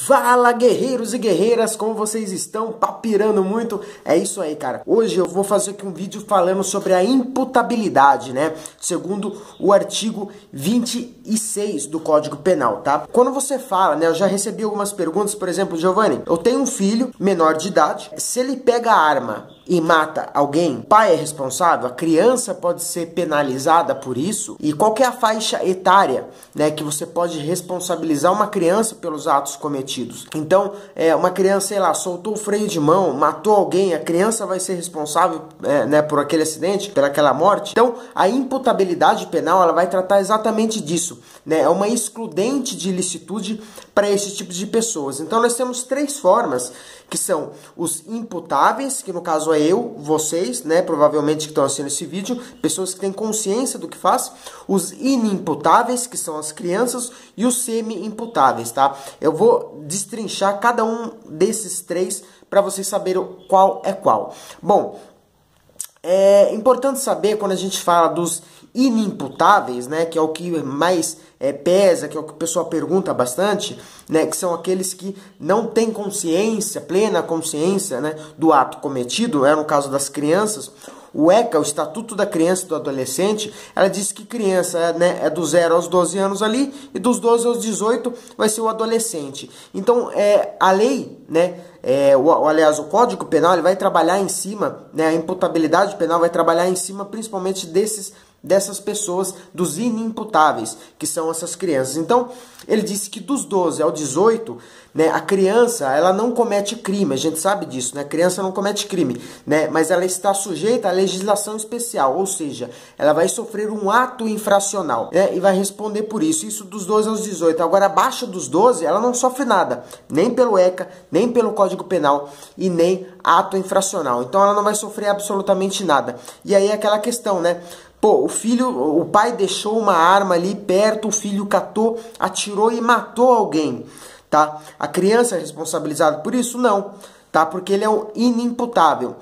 Fala, guerreiros e guerreiras, como vocês estão? Papirando muito? É isso aí, cara. Hoje eu vou fazer aqui um vídeo falando sobre a imputabilidade, né? Segundo o artigo 26 do Código Penal, tá? Quando você fala, né? Eu já recebi algumas perguntas, por exemplo, Giovanni, eu tenho um filho menor de idade, se ele pega a arma e mata alguém, o pai é responsável? A criança pode ser penalizada por isso? E qual que é a faixa etária, né, que você pode responsabilizar uma criança pelos atos cometidos? Então, uma criança, sei lá, soltou o freio de mão, matou alguém, a criança vai ser responsável, né, por aquele acidente, pelaquela morte? Então, a imputabilidade penal, ela vai tratar exatamente disso, né? É uma excludente de ilicitude para esse tipo de pessoas. Então, nós temos três formas, que são os imputáveis, que no caso é eu, vocês, né, provavelmente que estão assistindo esse vídeo, pessoas que têm consciência do que faz, os inimputáveis, que são as crianças, e os semi-imputáveis, tá? Eu vou destrinchar cada um desses três para vocês saberem qual é qual. Bom, é importante saber quando a gente fala dos inimputáveis, né, que é o que mais pesa, que é o que o pessoal pergunta bastante, né, que são aqueles que não têm consciência, plena consciência, né, do ato cometido, né, no caso das crianças. O ECA, o Estatuto da Criança e do Adolescente, ela diz que criança, né, é do 0 aos 12 anos ali, e dos 12 aos 18 vai ser o adolescente. Então, a lei, né, aliás, o Código Penal, ele vai trabalhar em cima, né, a imputabilidade penal vai trabalhar em cima principalmente dessas pessoas, dos inimputáveis, que são essas crianças. Então, ele disse que dos 12 ao 18, né, a criança, ela não comete crime, a gente sabe disso, né? A criança não comete crime, né? Mas ela está sujeita à legislação especial, ou seja, ela vai sofrer um ato infracional, né? E vai responder por isso, isso dos 12 aos 18. Agora, abaixo dos 12, ela não sofre nada, nem pelo ECA, nem pelo Código Penal e nem ato infracional. Então, ela não vai sofrer absolutamente nada. E aí é aquela questão, né? Pô, o pai deixou uma arma ali perto, o filho catou, atirou e matou alguém, tá? A criança é responsabilizada por isso? Não, tá? Porque ele é um inimputável,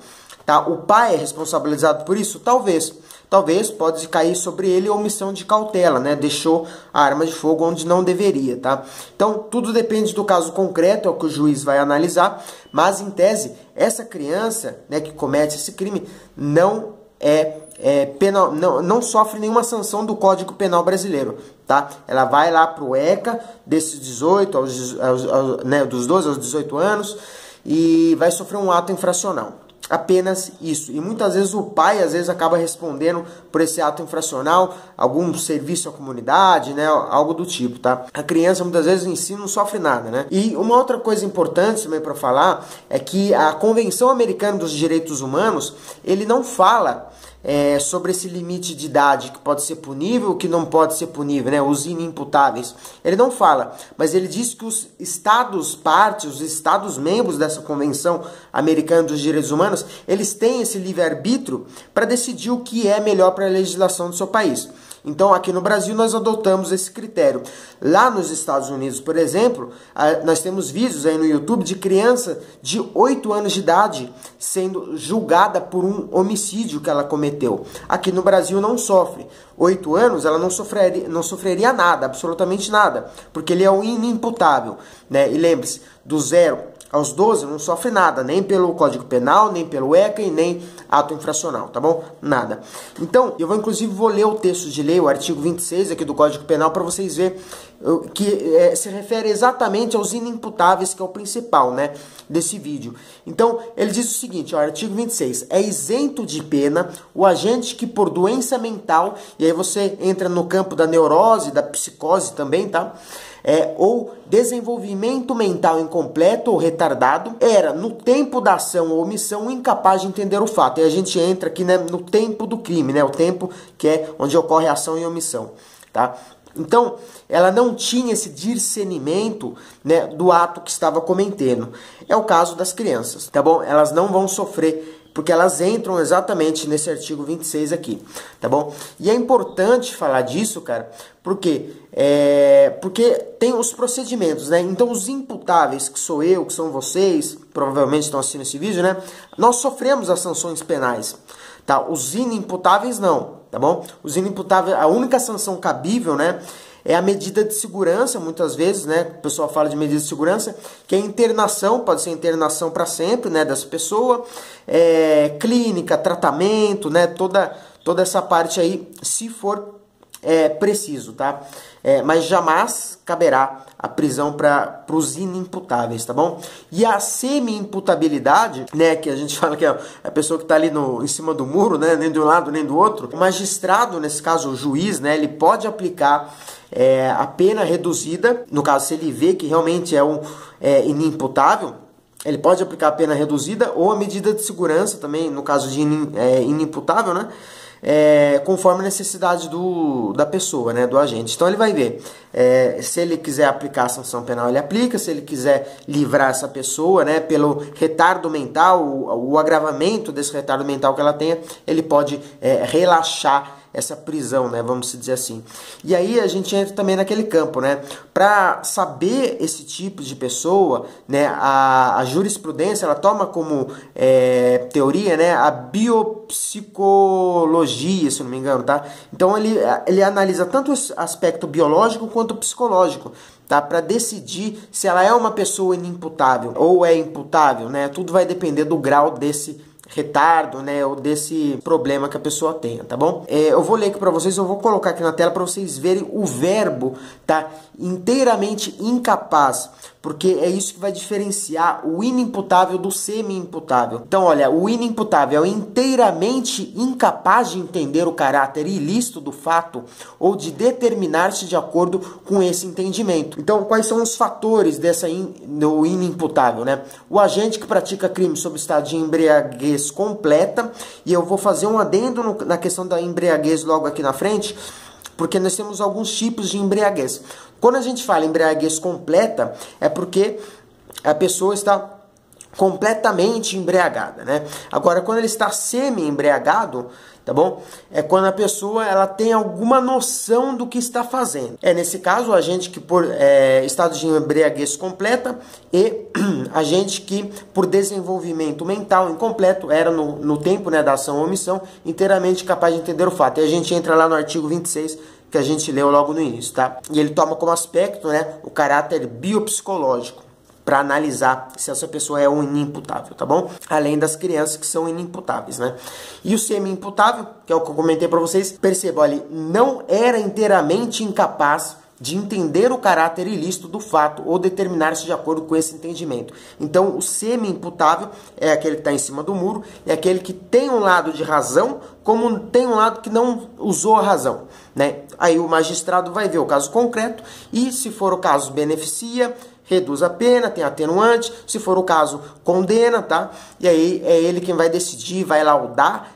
tá? O pai é responsabilizado por isso? Talvez. Talvez pode cair sobre ele omissão de cautela, né? Deixou a arma de fogo onde não deveria, tá? Então, tudo depende do caso concreto, é o que o juiz vai analisar, mas em tese, essa criança, né, que comete esse crime não penal, não sofre nenhuma sanção do Código Penal brasileiro, tá? Ela vai lá para o ECA desses 18 né, dos 12 aos 18 anos e vai sofrer um ato infracional. Apenas isso. E muitas vezes o pai acaba respondendo por esse ato infracional, algum serviço à comunidade, né, algo do tipo, tá? A criança muitas vezes em si não sofre nada, né? E uma outra coisa importante também para falar é que a Convenção Americana dos Direitos Humanos, ele não fala sobre esse limite de idade que pode ser punível ou que não pode ser punível, né? Os inimputáveis. Ele não fala, mas ele diz que os estados partes, os estados membros dessa Convenção Americana dos Direitos Humanos, eles têm esse livre-arbítrio para decidir o que é melhor para a legislação do seu país. Então, aqui no Brasil, nós adotamos esse critério. Lá nos Estados Unidos, por exemplo, nós temos vídeos aí no YouTube de criança de 8 anos de idade sendo julgada por um homicídio que ela cometeu. Aqui no Brasil não sofre. 8 anos, ela não sofreria nada, absolutamente nada, porque ele é um inimputável, né? E lembre-se, do 0 aos 12 não sofre nada, nem pelo Código Penal, nem pelo ECA e nem ato infracional, tá bom? Nada. Então, eu vou ler o texto de lei, o artigo 26 aqui do Código Penal, para vocês verem que se refere exatamente aos inimputáveis, que é o principal, né, desse vídeo. Então, ele diz o seguinte, ó, artigo 26, é isento de pena o agente que por doença mental, e aí você entra no campo da neurose, da psicose também, tá? Ou desenvolvimento mental incompleto ou retardado, era no tempo da ação ou omissão incapaz de entender o fato. E a gente entra aqui, né, no tempo do crime, né, o tempo que é onde ocorre a ação e omissão, tá? Então, ela não tinha esse discernimento, né, do ato que estava cometendo. É o caso das crianças, tá bom? Elas não vão sofrer porque elas entram exatamente nesse artigo 26 aqui, tá bom? E é importante falar disso, cara, porque tem os procedimentos, né? Então, os imputáveis, que sou eu, que são vocês, provavelmente estão assistindo esse vídeo, né? Nós sofremos as sanções penais, tá? Os inimputáveis não, tá bom? Os inimputáveis, a única sanção cabível, né, É a medida de segurança, muitas vezes, né? O pessoal fala de medida de segurança, que é internação, pode ser internação para sempre, né, dessa pessoa, clínica, tratamento, né, toda essa parte aí, se for preciso, tá? Mas jamais caberá a prisão para os inimputáveis, tá bom? E a semi-imputabilidade, né, que a gente fala que é a pessoa que está ali em cima do muro, né, nem de um lado nem do outro, o magistrado, nesse caso o juiz, né, ele pode aplicar a pena reduzida, no caso se ele vê que realmente é inimputável, ele pode aplicar a pena reduzida ou a medida de segurança também, no caso de inimputável, né? Conforme a necessidade da pessoa, né, do agente. Então ele vai ver, se ele quiser aplicar a sanção penal, ele aplica. Se ele quiser livrar essa pessoa, né, pelo retardo mental, o agravamento desse retardo mental que ela tenha, ele pode relaxar essa prisão, né, vamos dizer assim. E aí a gente entra também naquele campo, né, para saber esse tipo de pessoa, né, a jurisprudência, ela toma como teoria, né, a biopsicologia, se não me engano, tá? Então ele analisa tanto o aspecto biológico quanto o psicológico, tá? Para decidir se ela é uma pessoa inimputável ou é imputável, né? Tudo vai depender do grau desse retardo, né, ou desse problema que a pessoa tenha, tá bom? Eu vou ler aqui para vocês, eu vou colocar aqui na tela para vocês verem o verbo, tá? Inteiramente incapaz, porque é isso que vai diferenciar o inimputável do semi-imputável. Então, olha, o inimputável é inteiramente incapaz de entender o caráter ilícito do fato ou de determinar-se de acordo com esse entendimento. Então, quais são os fatores do inimputável, né? O agente que pratica crime sob estado de embriaguez completa, e eu vou fazer um adendo na questão da embriaguez logo aqui na frente, porque nós temos alguns tipos de embriaguez. Quando a gente fala embriaguez completa, é porque a pessoa está completamente embriagada, né? Agora, quando ele está semi-embriagado, tá bom? É quando a pessoa ela tem alguma noção do que está fazendo. Nesse caso, o agente que por estado de embriaguez completa e agente que por desenvolvimento mental incompleto era no tempo, né, da ação ou omissão, inteiramente capaz de entender o fato. E a gente entra lá no artigo 26, que a gente leu logo no início, tá? E ele toma como aspecto, né, o caráter biopsicológico, para analisar se essa pessoa é um inimputável, tá bom? Além das crianças que são inimputáveis, né? E o semi-imputável, que é o que eu comentei para vocês, percebam ali, não era inteiramente incapaz de entender o caráter ilícito do fato ou determinar-se de acordo com esse entendimento. Então, o semi-imputável é aquele que está em cima do muro, é aquele que tem um lado de razão, como tem um lado que não usou a razão, né? Aí o magistrado vai ver o caso concreto e, se for o caso, beneficia, reduz a pena, tem atenuante, se for o caso, condena, tá? E aí é ele quem vai decidir, vai laudar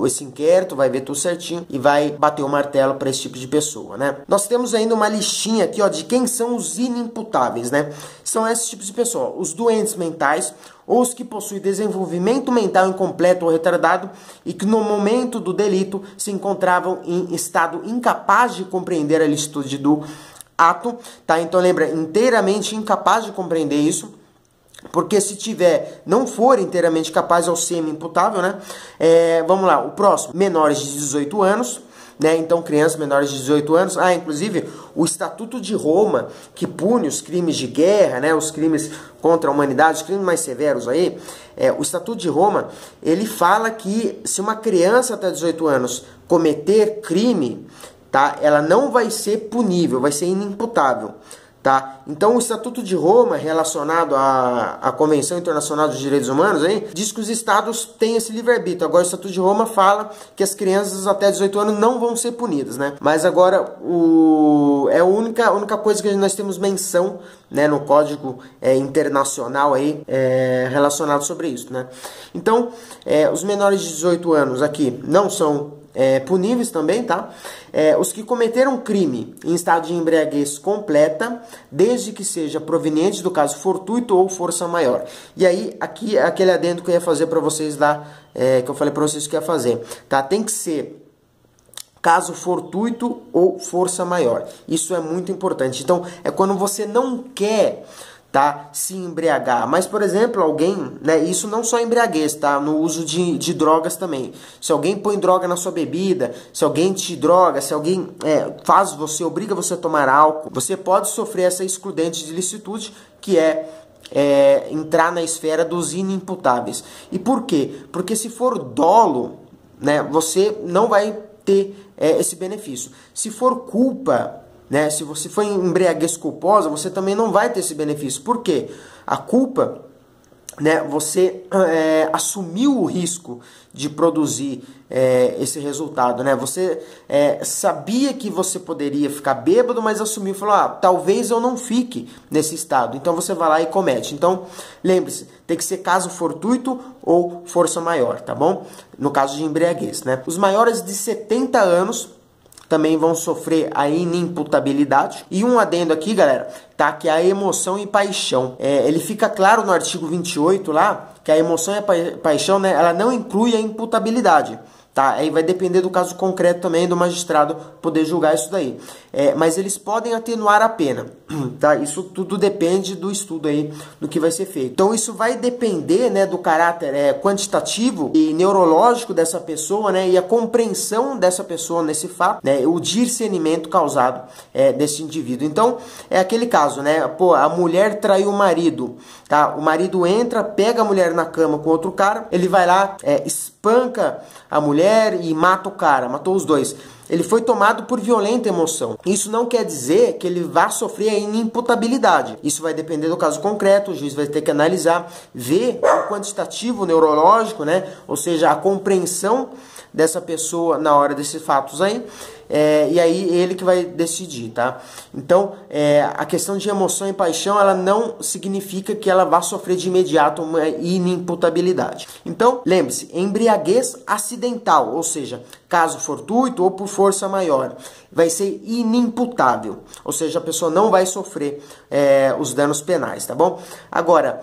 esse inquérito, vai ver tudo certinho e vai bater o martelo para esse tipo de pessoa, né? Nós temos ainda uma listinha aqui, ó, de quem são os inimputáveis, né? São esses tipos de pessoa, os doentes mentais ou os que possuem desenvolvimento mental incompleto ou retardado e que no momento do delito se encontravam em estado incapaz de compreender a licitude do ato, tá? Então lembra, inteiramente incapaz de compreender isso, porque se não for inteiramente capaz, é o semi-imputável, né? Vamos lá, o próximo, menores de 18 anos, né? Então crianças menores de 18 anos, inclusive o Estatuto de Roma, que pune os crimes de guerra, né? Os crimes contra a humanidade, os crimes mais severos aí, o Estatuto de Roma, ele fala que se uma criança até 18 anos cometer crime, tá? Ela não vai ser punível, vai ser inimputável, tá? Então o Estatuto de Roma, relacionado à Convenção Internacional dos Direitos Humanos, aí, diz que os estados têm esse livre-arbítrio. Agora o Estatuto de Roma fala que as crianças até 18 anos não vão ser punidas, né? Mas agora é a única coisa que nós temos menção, né, no Código Internacional aí, relacionado sobre isso, né? Então, os menores de 18 anos aqui não são puníveis também, tá? Os que cometeram crime em estado de embriaguez completa, desde que seja proveniente do caso fortuito ou força maior. E aí, aqui, aquele adendo que eu ia fazer para vocês lá, que eu falei para vocês que ia fazer, tá? Tem que ser caso fortuito ou força maior. Isso é muito importante. Então, é quando você não quer, tá, se embriagar. Mas, por exemplo, alguém, né, isso não só embriaguez, tá, no uso de drogas também. Se alguém põe droga na sua bebida, se alguém te droga, se alguém faz você, obriga você a tomar álcool, você pode sofrer essa excludente de ilicitude, que é entrar na esfera dos inimputáveis. E por quê? Porque se for dolo, né, você não vai ter esse benefício. Se for culpa, né, se você for embriaguez culposa, você também não vai ter esse benefício. Por quê? A culpa, né, você assumiu o risco de produzir esse resultado, né? Você sabia que você poderia ficar bêbado, mas assumiu, falou, talvez eu não fique nesse estado. Então você vai lá e comete. Então, lembre-se, tem que ser caso fortuito ou força maior, tá bom? No caso de embriaguez, né? Os maiores de 70 anos também vão sofrer a inimputabilidade. E um adendo aqui, galera, tá? Que a emoção e paixão. Ele fica claro no artigo 28 lá, que a emoção e a paixão, né, ela não inclui a imputabilidade. Tá? Aí vai depender do caso concreto também do magistrado poder julgar isso daí. Mas eles podem atenuar a pena. Tá? Isso tudo depende do estudo aí, do que vai ser feito. Então isso vai depender, né, do caráter quantitativo e neurológico dessa pessoa, né, e a compreensão dessa pessoa nesse fato, né, o discernimento causado desse indivíduo. Então é aquele caso, né, pô, a mulher traiu o marido, tá? O marido entra, pega a mulher na cama com outro cara, ele vai lá, espanca a mulher e mata o cara, matou os dois. Ele foi tomado por violenta emoção. Isso não quer dizer que ele vá sofrer a inimputabilidade. Isso vai depender do caso concreto, o juiz vai ter que analisar, ver o quantitativo neurológico, né? Ou seja, a compreensão dessa pessoa na hora desses fatos aí. E aí ele que vai decidir, tá? Então, a questão de emoção e paixão, ela não significa que ela vá sofrer de imediato uma inimputabilidade. Então, lembre-se, embriaguez acidental, ou seja, caso fortuito ou por força maior, vai ser inimputável, ou seja, a pessoa não vai sofrer os danos penais, tá bom? Agora,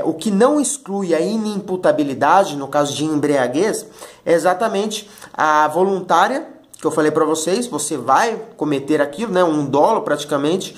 o que não exclui a inimputabilidade, no caso de embriaguez, é exatamente a voluntária, que eu falei para vocês, você vai cometer aquilo, né, um dolo praticamente,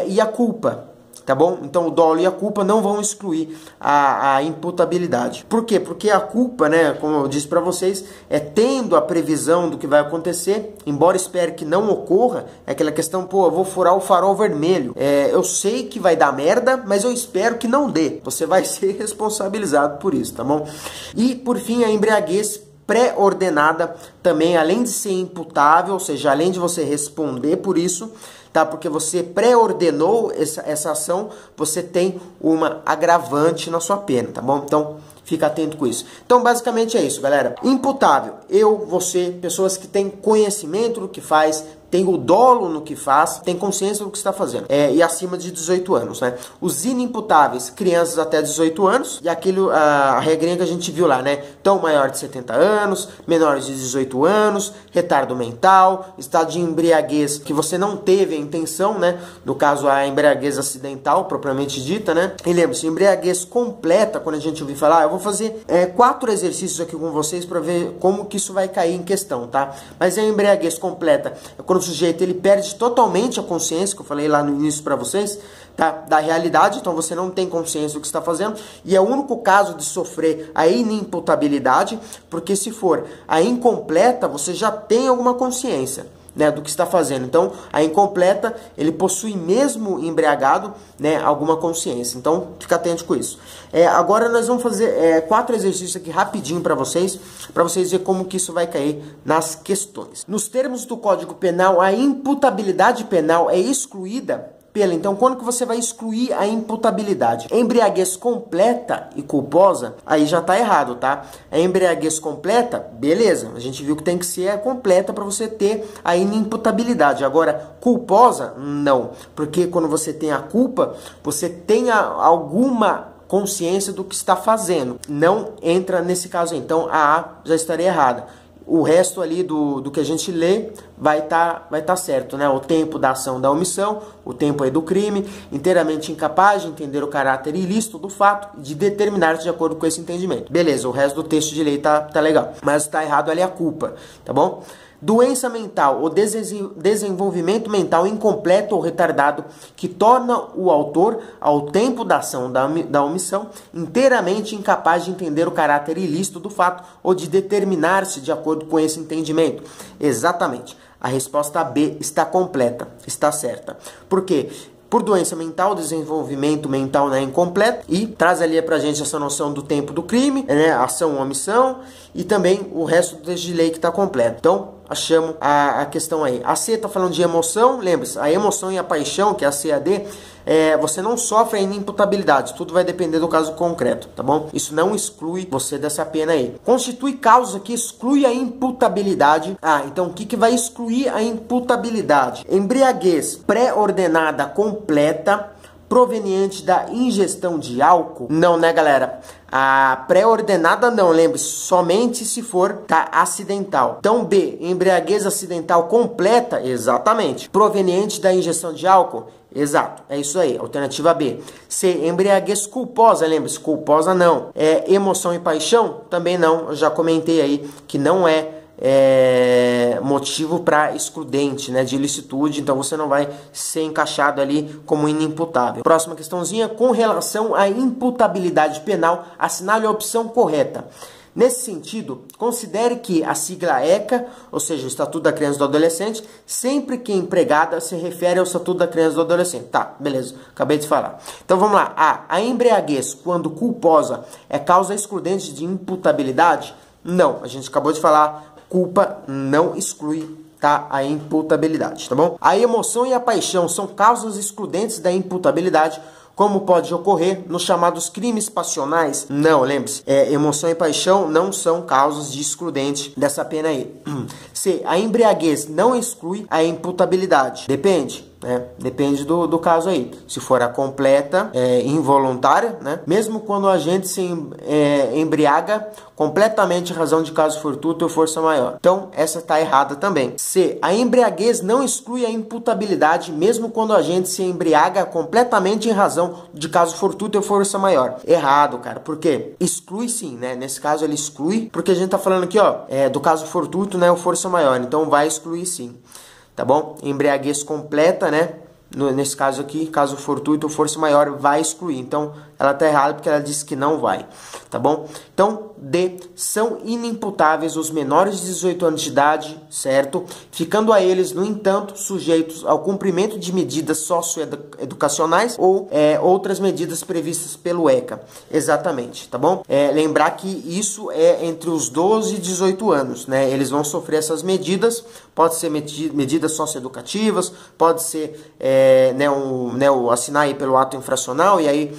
e a culpa, tá bom? Então o dolo e a culpa não vão excluir a imputabilidade. Por quê? Porque a culpa, né, como eu disse para vocês, tendo a previsão do que vai acontecer, embora espere que não ocorra, é aquela questão, pô, eu vou furar o farol vermelho, eu sei que vai dar merda, mas eu espero que não dê. Você vai ser responsabilizado por isso, tá bom? E por fim, a embriaguez pré-ordenada também, além de ser imputável, ou seja, além de você responder por isso, tá? Porque você pré-ordenou essa ação, você tem uma agravante na sua pena, tá bom? Então, fica atento com isso. Então, basicamente é isso, galera. Imputável, eu, você, pessoas que têm conhecimento do que faz, tem o dolo no que faz, tem consciência do que está fazendo. E acima de 18 anos, né? Os inimputáveis, crianças até 18 anos, e aquilo, a regrinha que a gente viu lá, né? Então, maior de 70 anos, menores de 18 anos, retardo mental, estado de embriaguez que você não teve a intenção, né? No caso, a embriaguez acidental, propriamente dita, né? E lembre-se, embriaguez completa, quando a gente ouvir falar, eu vou fazer 4 exercícios aqui com vocês para ver como que isso vai cair em questão, tá? Mas a embriaguez completa é quando o sujeito ele perde totalmente a consciência, que eu falei lá no início para vocês, tá? Da realidade, então você não tem consciência do que está fazendo, e é o único caso de sofrer a inimputabilidade, porque se for a incompleta, você já tem alguma consciência, né, do que está fazendo. Então, a incompleta, ele possui mesmo embriagado, né, alguma consciência. Então, fica atento com isso. Agora nós vamos fazer 4 exercícios aqui rapidinho para vocês verem como que isso vai cair nas questões. Nos termos do Código Penal, a imputabilidade penal é excluída pela... Então, quando que você vai excluir a imputabilidade? Embriaguez completa e culposa, aí já tá errado, tá? A embriaguez completa, beleza, a gente viu que tem que ser completa para você ter a inimputabilidade. Agora, culposa, não. Porque quando você tem a culpa, você tem alguma consciência do que está fazendo. Não entra nesse caso aí. Então, a A já estaria errada. O resto ali do que a gente lê vai tá certo, né? O tempo da ação da omissão, o tempo aí do crime, inteiramente incapaz de entender o caráter ilícito do fato, de determinar de acordo com esse entendimento. Beleza, o resto do texto de lei tá legal. Mas tá errado ali a culpa, tá bom? Doença mental ou desenvolvimento mental incompleto ou retardado que torna o autor, ao tempo da ação da omissão, inteiramente incapaz de entender o caráter ilícito do fato ou de determinar-se de acordo com esse entendimento. Exatamente. A resposta B está completa, está certa. Por quê? Por doença mental, desenvolvimento mental, né, incompleto, e traz ali pra gente essa noção do tempo do crime, né, ação ou omissão, e também o resto do texto de lei que está completo. Então, achamos a questão aí. A C está falando de emoção, lembre-se, a emoção e a paixão, que é a C e a D, você não sofre a inimputabilidade, tudo vai depender do caso concreto, tá bom? Isso não exclui você dessa pena aí. Constitui causa que exclui a imputabilidade. Então o que vai excluir a imputabilidade? Embriaguez pré-ordenada completa proveniente da ingestão de álcool? Não, né, galera? A pré-ordenada não, lembre-se, somente se for acidental. Então, B, embriaguez acidental completa? Exatamente. Proveniente da ingestão de álcool? Exato, é isso aí, alternativa B. C, embriaguez culposa, lembre-se, culposa não. Emoção e paixão? Também não, eu já comentei aí que não é motivo para excludente, né, de ilicitude, então você não vai ser encaixado ali como inimputável. Próxima questãozinha, com relação à imputabilidade penal, assinale a opção correta. Nesse sentido, considere que a sigla ECA, ou seja, o Estatuto da Criança e do Adolescente, sempre que empregada se refere ao Estatuto da Criança e do Adolescente. Tá, beleza, acabei de falar. Então vamos lá. A embriaguez, quando culposa, é causa excludente de imputabilidade? Não, a gente acabou de falar, culpa não exclui, tá, a imputabilidade, tá bom? A emoção e a paixão são causas excludentes da imputabilidade, como pode ocorrer nos chamados crimes passionais? Não, lembre-se, emoção e paixão não são causas de excludente dessa pena aí. C, a embriaguez não exclui a imputabilidade? Depende. Depende do caso aí. Se for a completa, involuntária, né? Mesmo quando o agente se embriaga completamente em razão de caso fortuito ou força maior. Então, essa está errada também. C, a embriaguez não exclui a imputabilidade mesmo quando o agente se embriaga completamente em razão de caso fortuito ou força maior. Errado, cara. Por quê? Exclui sim, né? Nesse caso ele exclui, porque a gente tá falando aqui, ó, do caso fortuito, né, ou força maior. Então, vai excluir sim. Tá bom? Embriaguez completa, né? Nesse caso aqui, caso fortuito ou força maior, vai excluir. Então, ela tá errada porque ela disse que não vai. Tá bom? Então, D, são inimputáveis os menores de 18 anos de idade, certo? Ficando a eles, no entanto, sujeitos ao cumprimento de medidas socioeducacionais ou outras medidas previstas pelo ECA. Exatamente, tá bom? Lembrar que isso é entre os 12 e 18 anos, né? Eles vão sofrer essas medidas, pode ser medidas socioeducativas, pode ser assinar aí pelo ato infracional, e aí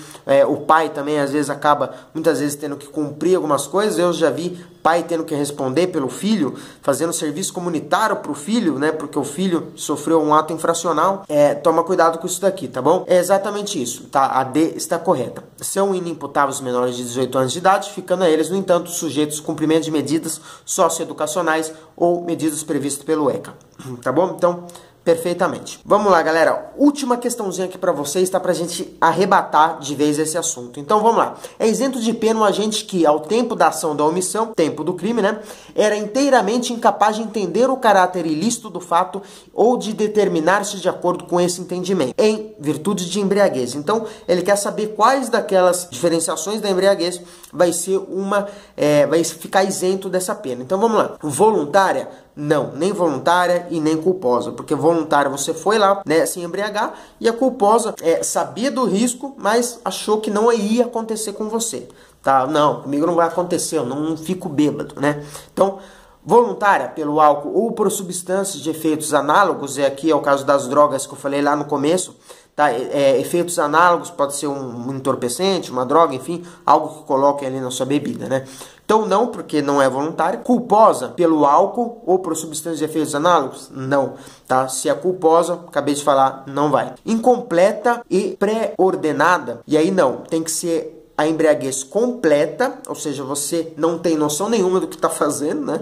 o pai também às vezes acaba, muitas vezes, tendo que cumprir algumas coisas. Eu já vi pai tendo que responder pelo filho, fazendo serviço comunitário para o filho, né, porque o filho sofreu um ato infracional. Toma cuidado com isso daqui, tá bom? É exatamente isso, tá? A D está correta. São inimputáveis os menores de 18 anos de idade, ficando a eles, no entanto, sujeitos ao cumprimento de medidas socioeducacionais ou medidas previstas pelo ECA, tá bom? Então, perfeitamente. Vamos lá, galera. Última questãozinha aqui para vocês, tá? Pra gente arrebatar de vez esse assunto. Então, vamos lá. É isento de pena um agente que, ao tempo da ação da omissão, tempo do crime, né? Era inteiramente incapaz de entender o caráter ilícito do fato ou de determinar-se de acordo com esse entendimento, em virtude de embriaguez. Então, ele quer saber quais daquelas diferenciações da embriaguez vai ficar isento dessa pena. Então, vamos lá. Voluntária? Não, nem voluntária e nem culposa, porque voluntária você foi lá, né, se embriagar, e a culposa sabia do risco, mas achou que não ia acontecer com você, tá? Não, comigo não vai acontecer, eu não fico bêbado, né? Então, voluntária pelo álcool ou por substâncias de efeitos análogos, aqui é o caso das drogas que eu falei lá no começo, tá? Efeitos análogos, pode ser um entorpecente, uma droga, enfim, algo que coloquem ali na sua bebida, né? Então não, porque não é voluntária. Culposa pelo álcool ou por substâncias de efeitos análogos? Não, tá? Se é culposa, acabei de falar, não vai. Incompleta e pré-ordenada, e aí não, tem que ser a embriaguez completa, ou seja, você não tem noção nenhuma do que está fazendo, né?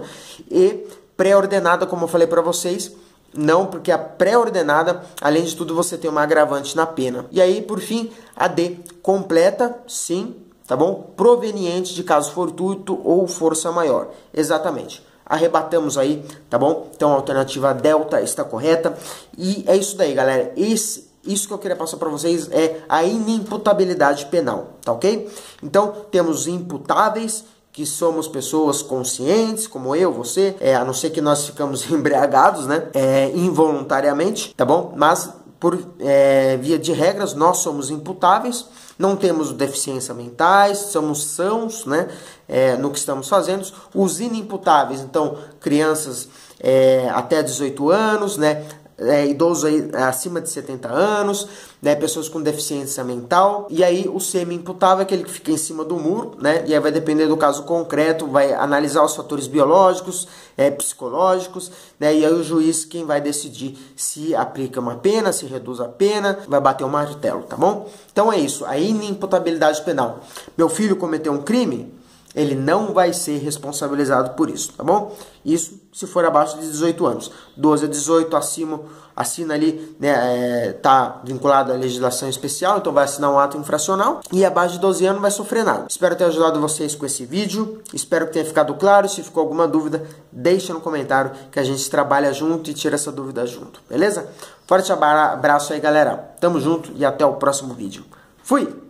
E pré-ordenada, como eu falei para vocês, não, porque a pré-ordenada, além de tudo, você tem uma agravante na pena. E aí, por fim, a D, completa, sim, tá bom? Proveniente de caso fortuito ou força maior. Exatamente. arrebatamos aí, tá bom? Então a alternativa delta está correta. E é isso daí, galera. Isso que eu queria passar para vocês é a inimputabilidade penal, tá ok? Então temos imputáveis, que somos pessoas conscientes, como eu, você, a não ser que nós ficamos embriagados, né, involuntariamente, tá bom? Mas por via de regras nós somos imputáveis, não temos deficiência mentais, somos sãos, né, no que estamos fazendo. Os inimputáveis, então, crianças até 18 anos, né, idosos aí acima de 70 anos, né, pessoas com deficiência mental. E aí o semi-imputável é aquele que fica em cima do muro, né, e aí vai depender do caso concreto, vai analisar os fatores biológicos, psicológicos, né, e aí o juiz quem vai decidir se aplica uma pena, se reduz a pena, vai bater o martelo, tá bom? Então é isso, a inimputabilidade penal. Meu filho cometeu um crime, ele não vai ser responsabilizado por isso, tá bom? Isso se for abaixo de 18 anos. 12 a 18 acima, assina ali, né, tá vinculado à legislação especial, então vai assinar um ato infracional. E abaixo de 12 anos vai sofrer nada. Espero ter ajudado vocês com esse vídeo. Espero que tenha ficado claro. Se ficou alguma dúvida, deixa no comentário que a gente trabalha junto e tira essa dúvida junto, beleza? Forte abraço aí, galera. Tamo junto e até o próximo vídeo. Fui!